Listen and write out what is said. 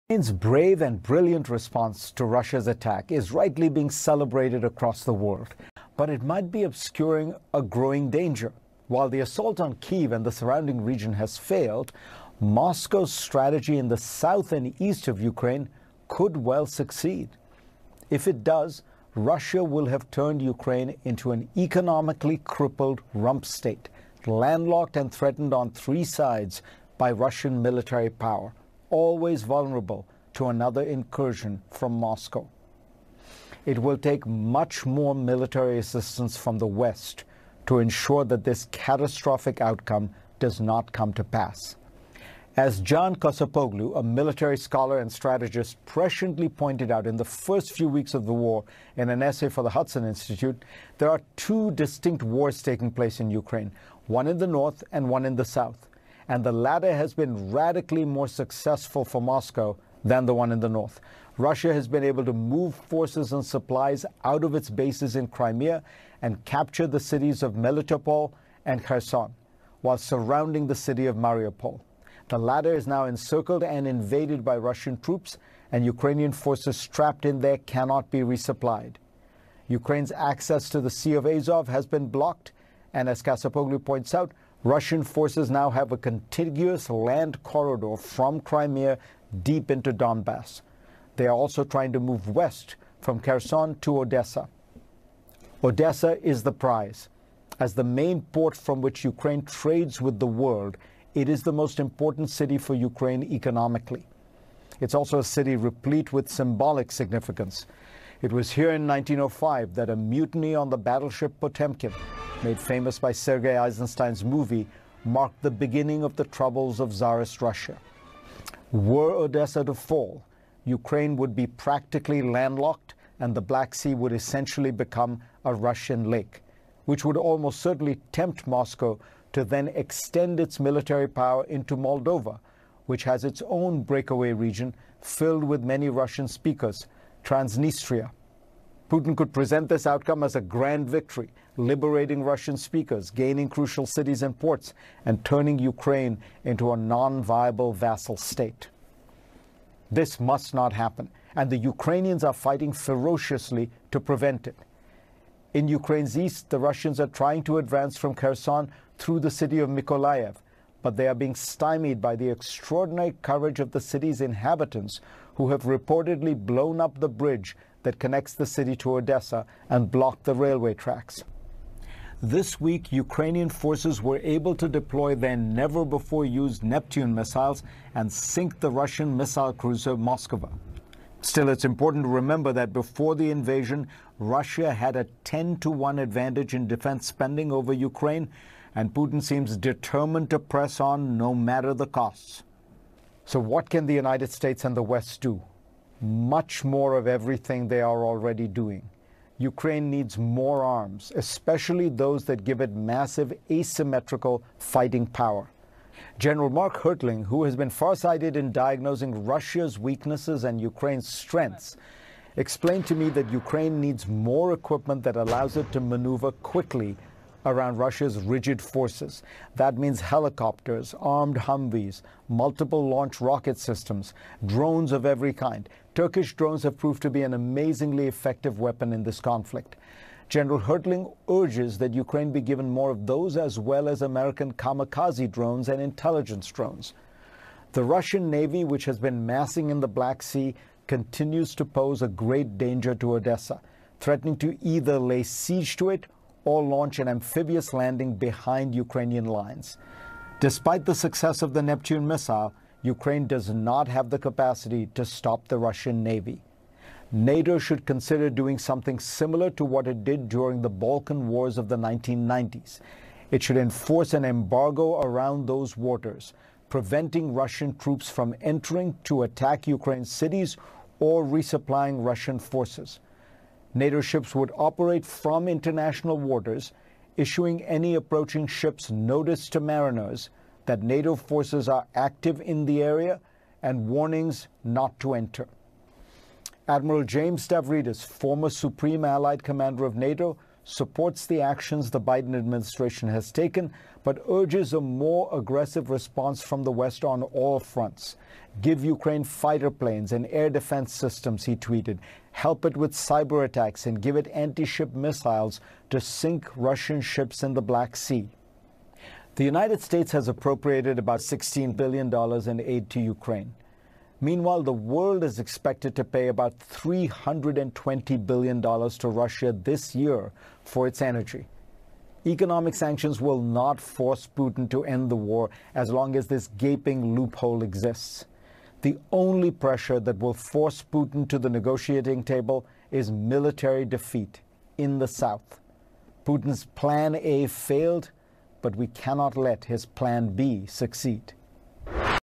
Ukraine's brave and brilliant response to Russia's attack is rightly being celebrated across the world, but it might be obscuring a growing danger. While the assault on Kyiv and the surrounding region has failed, Moscow's strategy in the south and east of Ukraine could well succeed. If it does, Russia will have turned Ukraine into an economically crippled rump state, landlocked and threatened on three sides by Russian military power, always vulnerable to another incursion from Moscow. It will take much more military assistance from the West to ensure that this catastrophic outcome does not come to pass. As Can Kosapoglu, a military scholar and strategist, presciently pointed out in the first few weeks of the war in an essay for the Hudson Institute, there are two distinct wars taking place in Ukraine, one in the north and one in the south. And the latter has been radically more successful for Moscow than the one in the north. Russia has been able to move forces and supplies out of its bases in Crimea and capture the cities of Melitopol and Kherson, while surrounding the city of Mariupol. The latter is now encircled and invaded by Russian troops, and Ukrainian forces trapped in there cannot be resupplied. Ukraine's access to the Sea of Azov has been blocked, and as Kasapoglu points out, Russian forces now have a contiguous land corridor from Crimea deep into Donbass. They are also trying to move west from Kherson to Odessa. Odessa is the prize. As the main port from which Ukraine trades with the world, it is the most important city for Ukraine economically. It's also a city replete with symbolic significance. It was here in 1905 that a mutiny on the battleship Potemkin, made famous by Sergei Eisenstein's movie, marked the beginning of the troubles of Tsarist Russia. Were Odessa to fall, Ukraine would be practically landlocked and the Black Sea would essentially become a Russian lake, which would almost certainly tempt Moscow to then extend its military power into Moldova, which has its own breakaway region filled with many Russian speakers, Transnistria. Putin could present this outcome as a grand victory, liberating Russian speakers, gaining crucial cities and ports, and turning Ukraine into a non-viable vassal state. This must not happen, and the Ukrainians are fighting ferociously to prevent it. In Ukraine's east, the Russians are trying to advance from Kherson through the city of Mykolaiv, but they are being stymied by the extraordinary courage of the city's inhabitants, who have reportedly blown up the bridge that connects the city to Odessa and blocked the railway tracks. This week, Ukrainian forces were able to deploy their never-before-used Neptune missiles and sink the Russian missile cruiser Moskva. Still, it's important to remember that before the invasion, Russia had a 10-to-1 advantage in defense spending over Ukraine, and Putin seems determined to press on no matter the costs. So what can the United States and the West do? Much more of everything they are already doing. Ukraine needs more arms, especially those that give it massive asymmetrical fighting power. General Mark Hertling, who has been farsighted in diagnosing Russia's weaknesses and Ukraine's strengths, explained to me that Ukraine needs more equipment that allows it to maneuver quickly around Russia's rigid forces. That means helicopters, armed Humvees, multiple launch rocket systems, drones of every kind. Turkish drones have proved to be an amazingly effective weapon in this conflict. General Hertling urges that Ukraine be given more of those, as well as American kamikaze drones and intelligence drones. The Russian Navy, which has been massing in the Black Sea, continues to pose a great danger to Odessa, threatening to either lay siege to it or launch an amphibious landing behind Ukrainian lines. Despite the success of the Neptune missile, Ukraine does not have the capacity to stop the Russian Navy. NATO should consider doing something similar to what it did during the Balkan Wars of the 1990s. It should enforce an embargo around those waters, preventing Russian troops from entering to attack Ukraine's cities or resupplying Russian forces. NATO ships would operate from international waters, issuing any approaching ships notice to mariners that NATO forces are active in the area and warnings not to enter. Admiral James Stavridis, former Supreme Allied Commander of NATO, supports the actions the Biden administration has taken, but urges a more aggressive response from the West on all fronts. Give Ukraine fighter planes and air defense systems, he tweeted. Help it with cyber attacks and give it anti-ship missiles to sink Russian ships in the Black Sea. The United States has appropriated about $16 billion in aid to Ukraine. Meanwhile, the world is expected to pay about $320 billion to Russia this year for its energy. Economic sanctions will not force Putin to end the war as long as this gaping loophole exists. The only pressure that will force Putin to the negotiating table is military defeat in the south. Putin's Plan A failed, but we cannot let his Plan B succeed.